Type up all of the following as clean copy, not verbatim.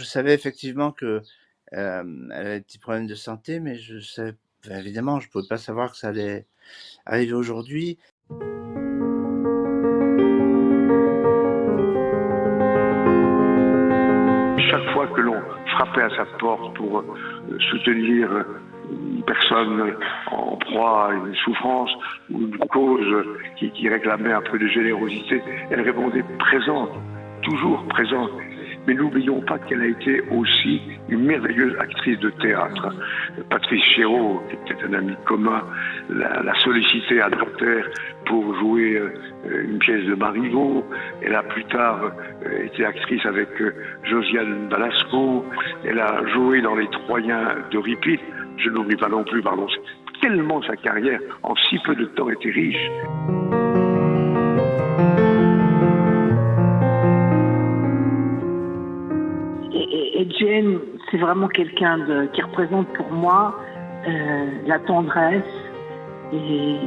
savais effectivement que, elle avait des petits problèmes de santé, mais je savais enfin, évidemment, je pouvais pas savoir que ça allait arriver aujourd'hui. Chaque fois que l'on frappait à sa porte pour soutenir une personne en proie à une souffrance ou une cause qui réclamait un peu de générosité, elle répondait présente, toujours présente. Mais n'oublions pas qu'elle a été aussi une merveilleuse actrice de théâtre. Patrice Chéreau, qui était un ami commun, l'a sollicitée à Nanterre pour jouer une pièce de Marivaux. Elle a plus tard été actrice avec Josiane Balasco. Elle a joué dans Les Troyens de Ripit. Je n'oublie pas non plus, pardon, tellement sa carrière en si peu de temps était riche. Et Jane, c'est vraiment quelqu'un qui représente pour moi la tendresse et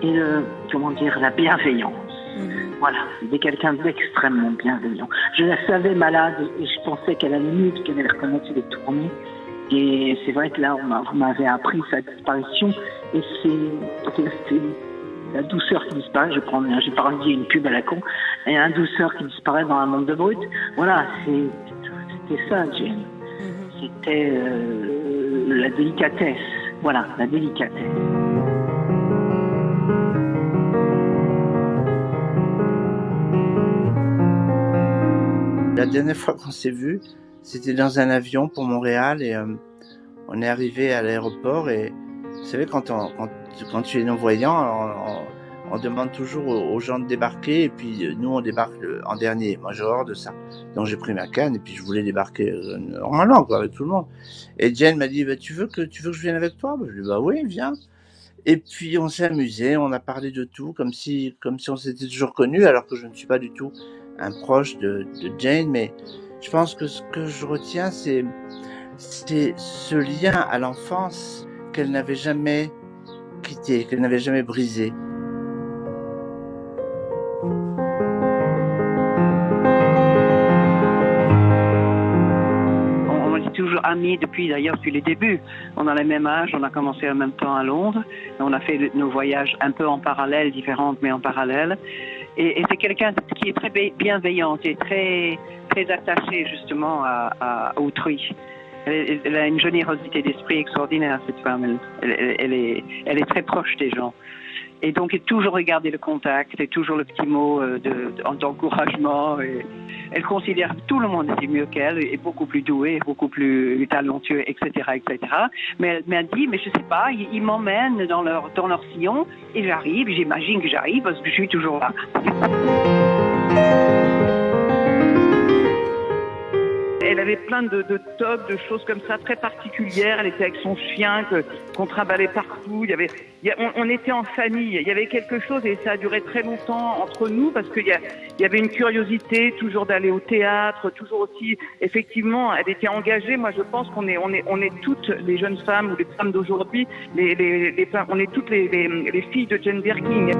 la bienveillance. Voilà, c'était quelqu'un d'extrêmement bienveillant. Je la savais malade et je pensais qu'elle allait mieux, qu'elle allait recommencer les tournées. Et c'est vrai que là, vous m'avez appris sa disparition et c'est la douceur qui disparaît. J'ai parodié une pub à la con, et la douceur qui disparaît dans un monde de brut. Voilà, c'était ça, Jane. C'était la délicatesse. Voilà, la délicatesse. La dernière fois qu'on s'est vus, c'était dans un avion pour Montréal et on est arrivé à l'aéroport et vous savez quand tu es non-voyant, on demande toujours aux gens de débarquer et puis nous on débarque en dernier. Moi j'ai horreur de ça. Donc j'ai pris ma canne et puis je voulais débarquer normalement quoi, avec tout le monde. Et Jane m'a dit tu veux que je vienne avec toi? Je lui ai dit bah oui, viens. Et puis on s'est amusé, on a parlé de tout comme si on s'était toujours connus alors que je ne suis pas du tout un proche de Jane, mais je pense que ce que je retiens c'est ce lien à l'enfance qu'elle n'avait jamais quitté, qu'elle n'avait jamais brisé. On est toujours amis depuis les débuts. On a le même âge, on a commencé en même temps à Londres. On a fait nos voyages un peu en parallèle, différentes mais en parallèle. Et c'est quelqu'un qui est très bienveillante et très, très attaché justement à autrui. Elle a une générosité d'esprit extraordinaire, cette femme. Elle est très proche des gens. Et donc, elle a toujours regardé le contact, et toujours le petit mot d'encouragement. Et elle considère que tout le monde était mieux qu'elle, et beaucoup plus doué, beaucoup plus talentueux, etc., etc. Mais elle m'a dit, mais je sais pas, ils m'emmènent dans leur sillon, et j'imagine que j'arrive, parce que je suis toujours là. Elle avait plein de tocs, de choses comme ça, très particulières. Elle était avec son chien qu'on trimballait partout. On était en famille. Il y avait quelque chose et ça a duré très longtemps entre nous parce qu'il y avait une curiosité toujours d'aller au théâtre, toujours aussi, effectivement, elle était engagée. Moi, je pense qu'on est toutes les jeunes femmes ou les femmes d'aujourd'hui, on est toutes les filles de Jane Birkin.